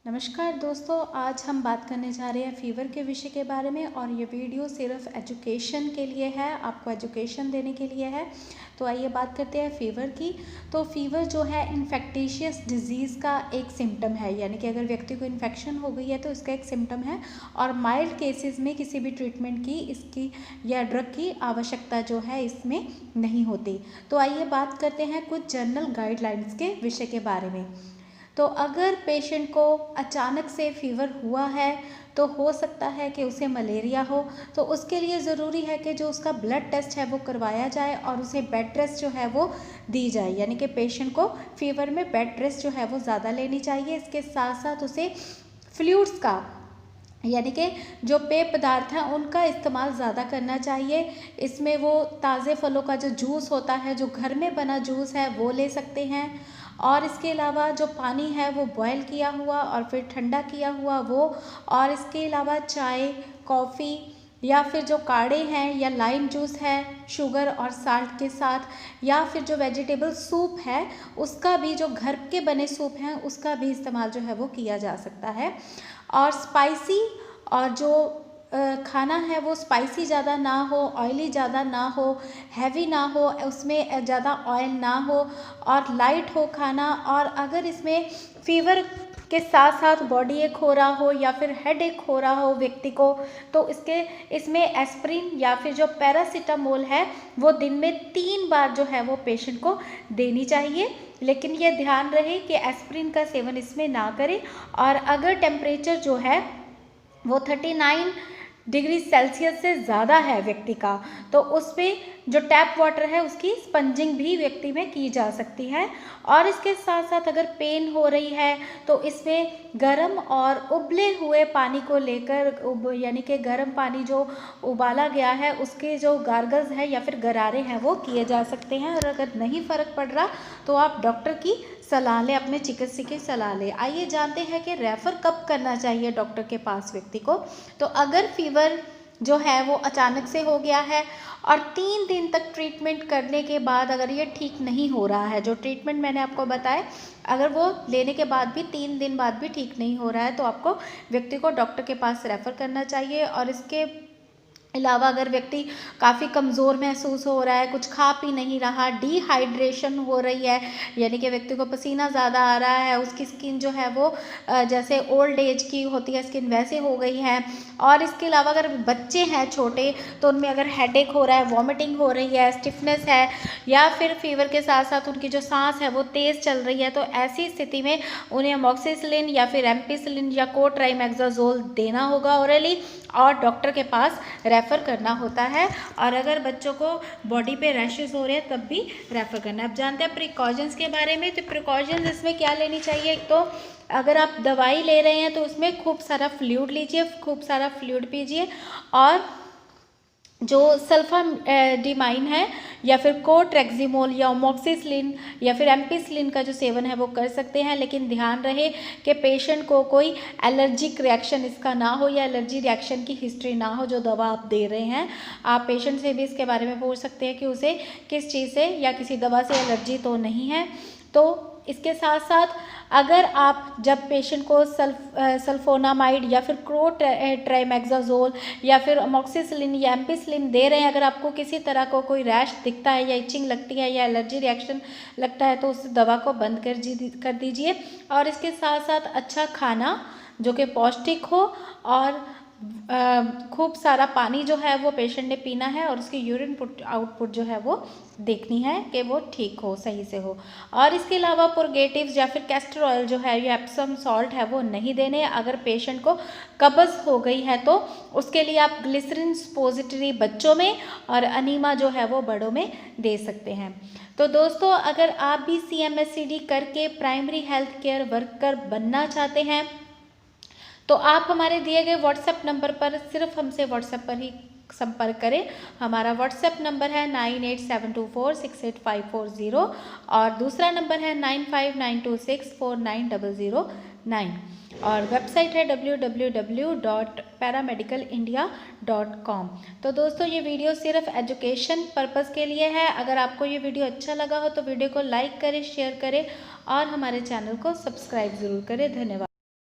नमस्कार दोस्तों, आज हम बात करने जा रहे हैं फ़ीवर के विषय के बारे में। और ये वीडियो सिर्फ एजुकेशन के लिए है, आपको एजुकेशन देने के लिए है। तो आइए बात करते हैं फ़ीवर की। तो फ़ीवर जो है इन्फेक्टिशियस डिजीज़ का एक सिम्टम है, यानी कि अगर व्यक्ति को इन्फेक्शन हो गई है तो इसका एक सिम्टम है। और माइल्ड केसेस में किसी भी ट्रीटमेंट की इसकी या ड्रग की आवश्यकता जो है इसमें नहीं होती। तो आइए बात करते हैं कुछ जनरल गाइडलाइंस के विषय के बारे में। तो अगर पेशेंट को अचानक से फ़ीवर हुआ है तो हो सकता है कि उसे मलेरिया हो, तो उसके लिए ज़रूरी है कि जो उसका ब्लड टेस्ट है वो करवाया जाए और उसे बेड रेस्ट जो है वो दी जाए। यानी कि पेशेंट को फ़ीवर में बेड रेस्ट जो है वो ज़्यादा लेनी चाहिए। इसके साथ साथ उसे फ्लूइड्स का, यानी कि जो पेय पदार्थ हैं उनका इस्तेमाल ज़्यादा करना चाहिए। इसमें वो ताज़े फलों का जो जूस होता है, जो घर में बना जूस है, वो ले सकते हैं। और इसके अलावा जो पानी है वो बॉयल किया हुआ और फिर ठंडा किया हुआ वो, और इसके अलावा चाय, कॉफ़ी या फिर जो काढ़े हैं या लाइम जूस है शुगर और साल्ट के साथ, या फिर जो वेजिटेबल सूप है उसका भी, जो घर के बने सूप हैं उसका भी इस्तेमाल जो है वो किया जा सकता है। और स्पाइसी और जो खाना है वो स्पाइसी ज़्यादा ना हो, ऑयली ज़्यादा ना हो, हैवी ना हो, उसमें ज़्यादा ऑयल ना हो और लाइट हो खाना। और अगर इसमें फ़ीवर के साथ साथ बॉडी एक हो रहा हो या फिर हेड एक हो रहा हो व्यक्ति को, तो इसमें एस्प्रिन या फिर जो पैरासीटामोल है वो दिन में 3 बार जो है वो पेशेंट को देनी चाहिए। लेकिन ये ध्यान रहे कि एस्प्रिन का सेवन इसमें ना करें। और अगर टेम्परेचर जो है वो 39 डिग्री सेल्सियस से ज़्यादा है व्यक्ति का, तो उस पर जो टैप वाटर है उसकी स्पंजिंग भी व्यक्ति में की जा सकती है। और इसके साथ साथ अगर पेन हो रही है तो इसमें गर्म और उबले हुए पानी को लेकर, यानी कि गर्म पानी जो उबाला गया है उसके जो गार्गल्स है या फिर गरारे हैं वो किए जा सकते हैं। और अगर नहीं फ़र्क पड़ रहा तो आप डॉक्टर की सलाह लें, अपने चिकित्सक की सलाह लें। आइए जानते हैं कि रेफ़र कब करना चाहिए डॉक्टर के पास व्यक्ति को। तो अगर फ़ीवर जो है वो अचानक से हो गया है और 3 दिन तक ट्रीटमेंट करने के बाद अगर ये ठीक नहीं हो रहा है, जो ट्रीटमेंट मैंने आपको बताए, अगर वो लेने के बाद भी 3 दिन बाद भी ठीक नहीं हो रहा है तो आपको व्यक्ति को डॉक्टर के पास रेफ़र करना चाहिए। और इसके अलावा अगर व्यक्ति काफ़ी कमज़ोर महसूस हो रहा है, कुछ खा पी नहीं रहा, डिहाइड्रेशन हो रही है, यानी कि व्यक्ति को पसीना ज़्यादा आ रहा है, उसकी स्किन जो है वो जैसे ओल्ड एज की होती है स्किन वैसे हो गई है। और इसके अलावा अगर बच्चे हैं छोटे तो उनमें अगर हेडेक हो रहा है, वॉमिटिंग हो रही है, स्टिफनेस है, या फिर फ़ीवर के साथ साथ उनकी जो सांस है वो तेज़ चल रही है, तो ऐसी स्थिति में उन्हें अमॉक्सिसिलिन या फिर एम्पिसिलिन या कोट्राइमेक्साजोल देना होगा ओरली, और डॉक्टर के पास रेफ़र करना होता है। और अगर बच्चों को बॉडी पे रैशेस हो रहे हैं तब भी रेफ़र करना है। अब जानते हैं प्रिकॉशंस के बारे में। तो प्रिकॉशंस इसमें क्या लेनी चाहिए, एक तो अगर आप दवाई ले रहे हैं तो उसमें खूब सारा फ्लूइड लीजिए, खूब सारा फ्लूइड पीजिए। और जो सल्फाडिमाइन है या फिर कोट्रेक्सिमोल या अमॉक्सिसिलिन या फिर एम्पिसिलिन का जो सेवन है वो कर सकते हैं। लेकिन ध्यान रहे कि पेशेंट को कोई एलर्जिक रिएक्शन इसका ना हो या एलर्जी रिएक्शन की हिस्ट्री ना हो जो दवा आप दे रहे हैं। आप पेशेंट से भी इसके बारे में पूछ सकते हैं कि उसे किस चीज़ से या किसी दवा से एलर्जी तो नहीं है। तो इसके साथ साथ अगर आप जब पेशेंट को सल्फोनामाइड या फिर क्लोट्राइमेक्साजोल या फिर अमॉक्सिसिलिन या एम्पिसिलिन दे रहे हैं, अगर आपको किसी तरह को कोई रैश दिखता है या इचिंग लगती है या एलर्जी रिएक्शन लगता है तो उस दवा को बंद कर दीजिए। और इसके साथ साथ अच्छा खाना जो कि पौष्टिक हो, और खूब सारा पानी जो है वो पेशेंट ने पीना है, और उसकी यूरिन आउटपुट जो है वो देखनी है कि वो ठीक हो, सही से हो। और इसके अलावा पुरगेटिव्स या फिर कैस्टर ऑयल जो है या एप्सम सॉल्ट है वो नहीं देने। अगर पेशेंट को कब्ज़ हो गई है तो उसके लिए आप ग्लिसरीन सपोजिटरी बच्चों में और अनीमा जो है वो बड़ों में दे सकते हैं। तो दोस्तों, अगर आप भी CMSCD करके प्राइमरी हेल्थ केयर वर्कर बनना चाहते हैं तो आप हमारे दिए गए व्हाट्सएप नंबर पर सिर्फ हमसे व्हाट्सएप पर ही संपर्क करें। हमारा व्हाट्सएप नंबर है 9872468540 और दूसरा नंबर है 9592649009 और वेबसाइट है www.paramedicalindia.com। तो दोस्तों, ये वीडियो सिर्फ एजुकेशन पर्पज़ के लिए है। अगर आपको ये वीडियो अच्छा लगा हो तो वीडियो को लाइक करें, शेयर करें और हमारे चैनल को सब्सक्राइब ज़रूर करें। धन्यवाद।